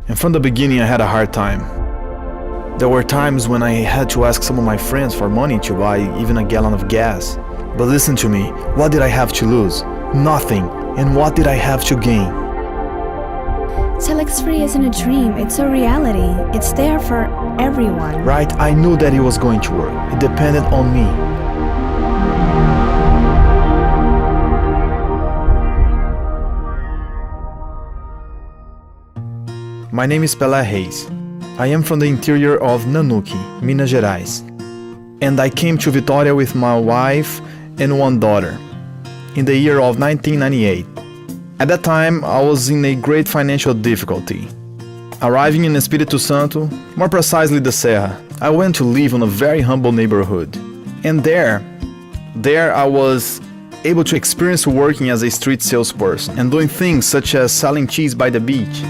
And from the beginning I had a hard time. There were times when I had to ask some of my friends for money to buy even a gallon of gas. But listen to me, what did I have to lose? Nothing. And what did I have to gain? TelexFree isn't a dream, it's a reality. It's there for everyone. Right, I knew that it was going to work. It depended on me. My name is Pelé Reis. I am from the interior of Nanuque, Minas Gerais. And I came to Vitória with my wife and one daughter in the year of 1998. At that time, I was in a great financial difficulty. Arriving in Espírito Santo, more precisely the Serra, I went to live in a very humble neighborhood. And there I was able to experience working as a street salesperson and doing things such as selling cheese by the beach.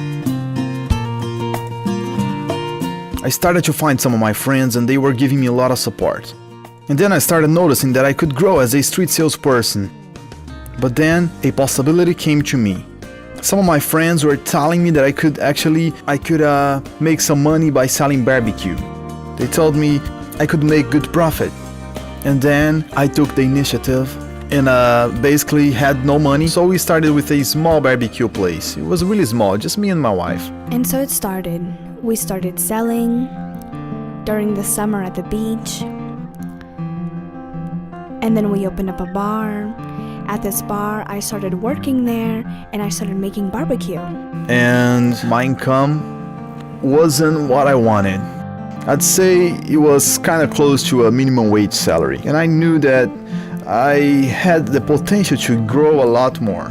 I started to find some of my friends and they were giving me a lot of support. And then I started noticing that I could grow as a street salesperson. But then a possibility came to me. Some of my friends were telling me that I could make some money by selling barbecue. They told me I could make good profit. And then I took the initiative and basically had no money. So we started with a small barbecue place. It was really small, just me and my wife. And so it started. We started selling during the summer at the beach. And then we opened up a bar. At this bar, I started working there and I started making barbecue. And my income wasn't what I wanted. I'd say it was kind of close to a minimum wage salary. And I knew that I had the potential to grow a lot more.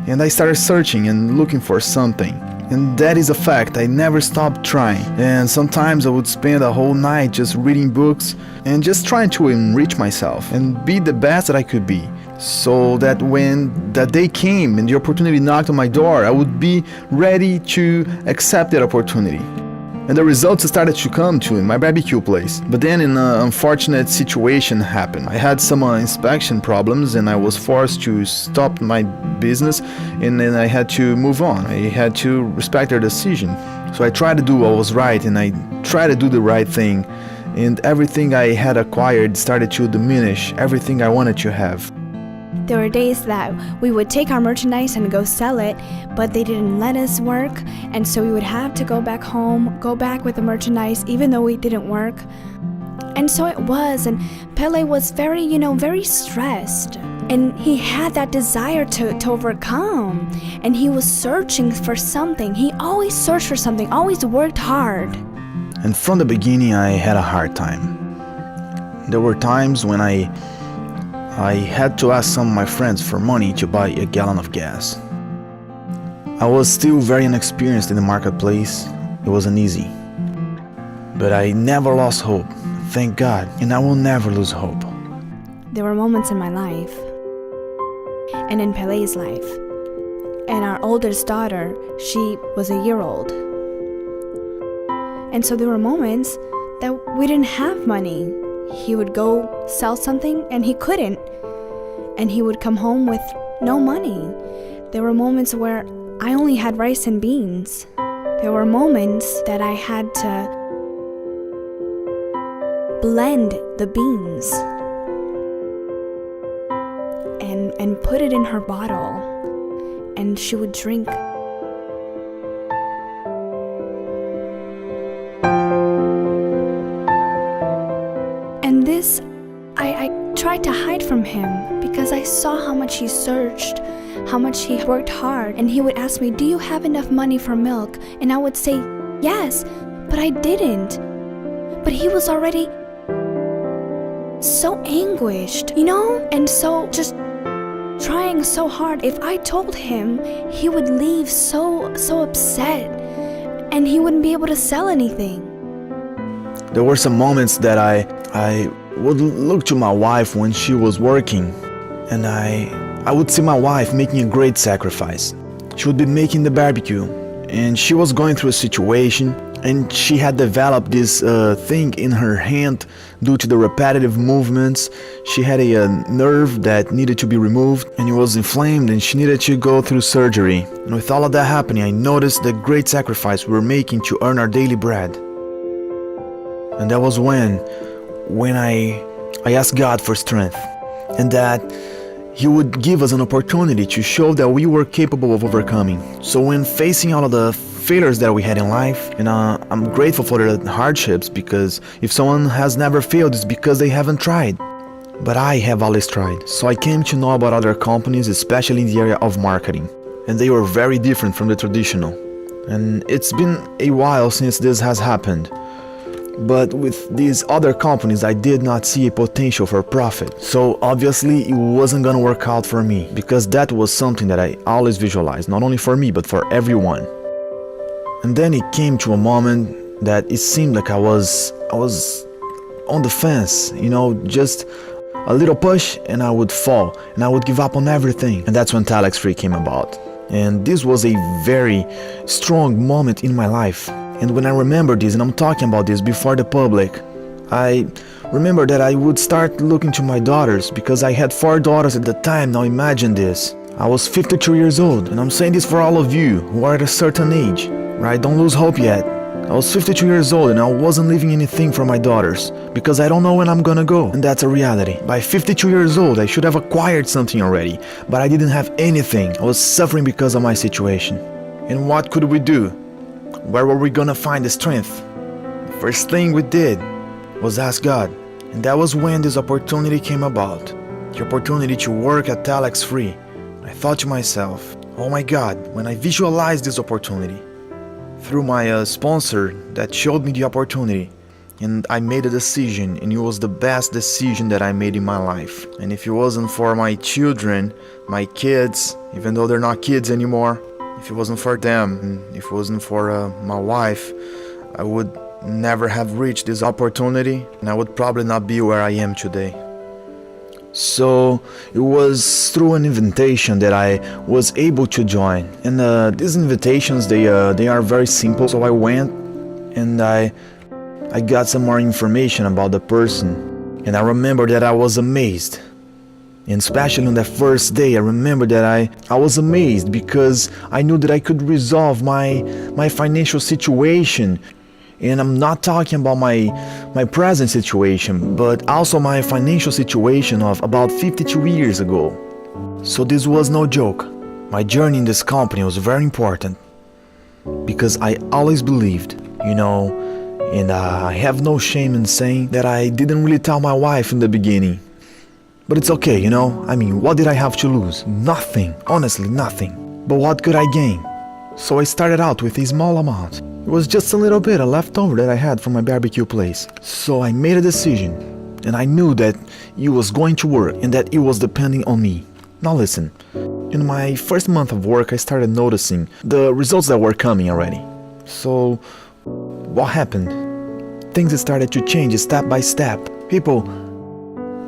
And I started searching and looking for something. And that is a fact, I never stopped trying. And sometimes I would spend a whole night just reading books and just trying to enrich myself and be the best that I could be. So that when that day came and the opportunity knocked on my door, I would be ready to accept that opportunity. And the results started to come to in my barbecue place. But then an unfortunate situation happened. I had some inspection problems and I was forced to stop my business and then I had to move on. I had to respect their decision. So I tried to do what was right and I tried to do the right thing. And everything I had acquired started to diminish everything I wanted to have. There were days that we would take our merchandise and go sell it, but they didn't let us work, and so we would have to go back home, go back with the merchandise, even though we didn't work. And so it was, and Pele was very stressed. And he had that desire to overcome, and he was searching for something. He always searched for something, always worked hard. And from the beginning, I had a hard time. There were times when I had to ask some of my friends for money to buy a gallon of gas. I was still very inexperienced in the marketplace. It wasn't easy. But I never lost hope, thank God, and I will never lose hope. There were moments in my life, and in Pele's life, and our oldest daughter, she was a year old. And so there were moments that we didn't have money. He would go sell something and he couldn't. And he would come home with no money. There were moments where I only had rice and beans. There were moments that I had to blend the beans and put it in her bottle, and she would drink. And this, I tried to hide from him because I saw how much he searched, how much he worked hard. And he would ask me, "Do you have enough money for milk?" And I would say, "Yes," but I didn't. But he was already so anguished, and so just trying so hard. If I told him, he would leave so upset, and he wouldn't be able to sell anything. There were some moments that I would look to my wife when she was working, and I would see my wife making a great sacrifice. She would be making the barbecue, and she was going through a situation And she had developed this thing in her hand due to the repetitive movements. She had a nerve that needed to be removed, and it was inflamed, and she needed to go through surgery. And with all of that happening, I noticed the great sacrifice we were making to earn our daily bread. And that was when I asked God for strength, and that He would give us an opportunity to show that we were capable of overcoming. So when facing all of the failures that we had in life, and I'm grateful for the hardships, because if someone has never failed, it's because they haven't tried. But I have always tried. So I came to know about other companies, especially in the area of marketing. And they were very different from the traditional. And it's been a while since this has happened. But with these other companies, I did not see a potential for profit. So obviously it wasn't gonna work out for me, because that was something that I always visualized, not only for me, but for everyone. And then it came to a moment that it seemed like I was on the fence, just a little push and I would fall and I would give up on everything. And that's when TelexFree came about. And this was a very strong moment in my life. And when I remember this, and I'm talking about this before the public, I remember that I would start looking to my daughters, because I had 4 daughters at the time. Now imagine this. I was 52 years old, and I'm saying this for all of you who are at a certain age, right? Don't lose hope yet. I was 52 years old and I wasn't leaving anything for my daughters, because I don't know when I'm gonna go, and that's a reality. By 52 years old, I should have acquired something already, but I didn't have anything. I was suffering because of my situation. And what could we do? Where were we gonna find the strength? The first thing we did was ask God. And that was when this opportunity came about. The opportunity to work at TelexFree. I thought to myself, oh my God, when I visualized this opportunity through my sponsor that showed me the opportunity, and I made a decision, and it was the best decision that I made in my life. And if it wasn't for my children, my kids, even though they're not kids anymore, if it wasn't for them, and if it wasn't for my wife, I would never have reached this opportunity, and I would probably not be where I am today. So it was through an invitation that I was able to join. And these invitations, they are very simple. So I went and I got some more information about the person. And I remember that I was amazed. And especially on that first day, I remember that I was amazed, because I knew that I could resolve my financial situation. And I'm not talking about my present situation, but also my financial situation of about 52 years ago. So this was no joke. My journey in this company was very important, because I always believed, and I have no shame in saying that I didn't really tell my wife in the beginning. But it's okay, I mean, what did I have to lose? Nothing, honestly nothing. But what could I gain? So I started out with a small amount. It was just a little bit of leftover that I had from my barbecue place. So I made a decision, and I knew that it was going to work and that it was depending on me. Now listen, in my first month of work, I started noticing the results that were coming already. So what happened? Things started to change step by step. People,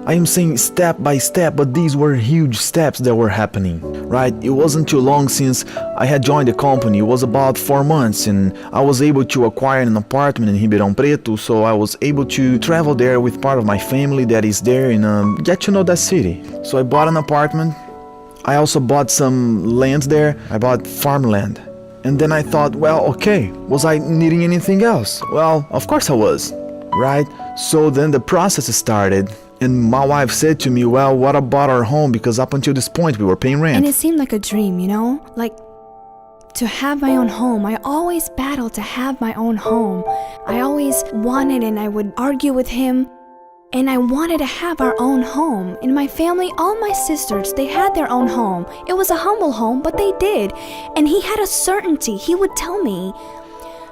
I am saying step by step, but these were huge steps that were happening, right? It wasn't too long since I had joined the company. It was about 4 months, and I was able to acquire an apartment in Ribeirão Preto, so I was able to travel there with part of my family that is there and get to know that city. So I bought an apartment. I also bought some land there. I bought farmland. And then I thought, well, okay, was I needing anything else? Well, of course I was, right? So then the process started. And my wife said to me, well, what about our home? Because up until this point, we were paying rent. And it seemed like a dream, like to have my own home. I always battled to have my own home. I always wanted, and I would argue with him. And I wanted to have our own home. In my family, all my sisters, they had their own home. It was a humble home, but they did. And he had a certainty. He would tell me,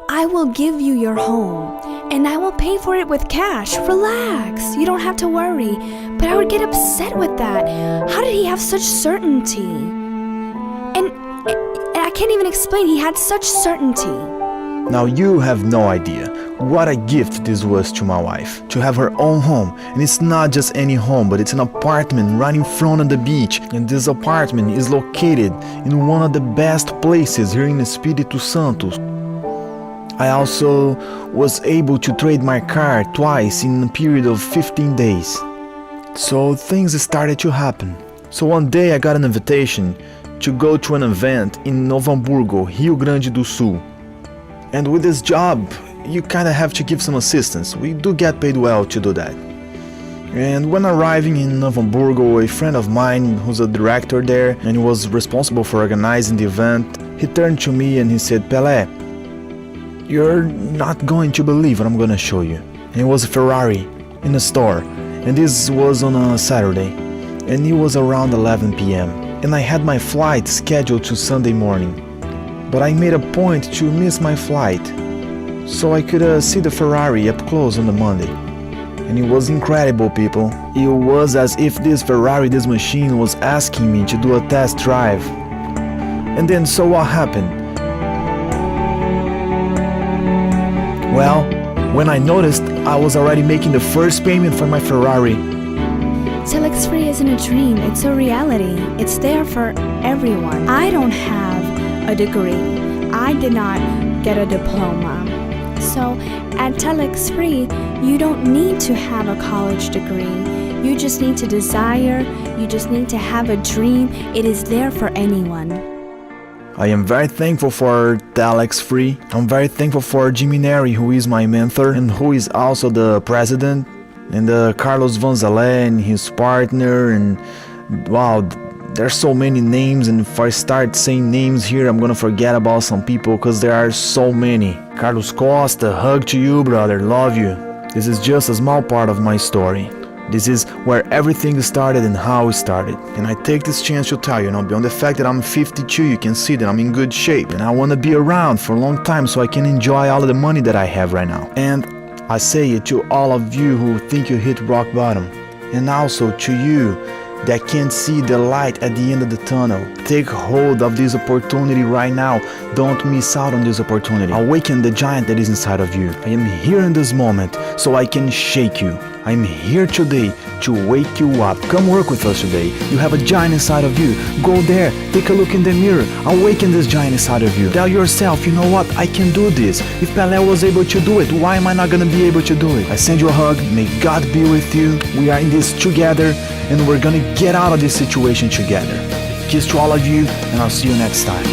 I will give you your home, and I will pay for it with cash. Relax, you don't have to worry. But I would get upset with that. How did he have such certainty? And I can't even explain, he had such certainty. Now you have no idea what a gift this was to my wife, to have her own home. And it's not just any home, but it's an apartment right in front of the beach. And this apartment is located in one of the best places here in Espírito Santo. I also was able to trade my car twice in a period of 15 days. So things started to happen. So one day I got an invitation to go to an event in Novo Hamburgo, Rio Grande do Sul. And with this job, you kinda have to give some assistance. We do get paid well to do that. And when arriving in Novo Hamburgo, a friend of mine who's a director there and who was responsible for organizing the event, he turned to me and he said, "Pelé, you're not going to believe what I'm gonna show you." And it was a Ferrari in a store, and this was on a Saturday, and it was around 11 p.m. and I had my flight scheduled to Sunday morning. But I made a point to miss my flight so I could see the Ferrari up close on the Monday. And it was incredible, people. It was as if this Ferrari, this machine, was asking me to do a test drive. And then so what happened? Well, when I noticed, I was already making the first payment for my Ferrari. TelexFree isn't a dream, it's a reality. It's there for everyone. I don't have a degree. I did not get a diploma. So at TelexFree, you don't need to have a college degree. You just need to desire, you just need to have a dream. It is there for anyone. I am very thankful for TelexFree. I'm very thankful for Jimmy Neri, who is my mentor and who is also the president, and Carlos Vanzalé and his partner, and wow, there's so many names, and if I start saying names here, I'm gonna forget about some people because there are so many. Carlos Costa, hug to you, brother, love you. This is just a small part of my story. This is where everything started and how it started. And I take this chance to tell you, beyond the fact that I'm 52, you can see that I'm in good shape. And I want to be around for a long time so I can enjoy all of the money that I have right now. And I say it to all of you who think you hit rock bottom. And also to you that can't see the light at the end of the tunnel. Take hold of this opportunity right now. Don't miss out on this opportunity. Awaken the giant that is inside of you. I am here in this moment so I can shake you. I'm here today to wake you up. Come work with us today. You have a giant inside of you. Go there, take a look in the mirror. Awaken this giant inside of you. Tell yourself, you know what? I can do this. If Pelé was able to do it, why am I not gonna be able to do it? I send you a hug. May God be with you. We are in this together, and we're gonna get out of this situation together. Kiss to all of you, and I'll see you next time.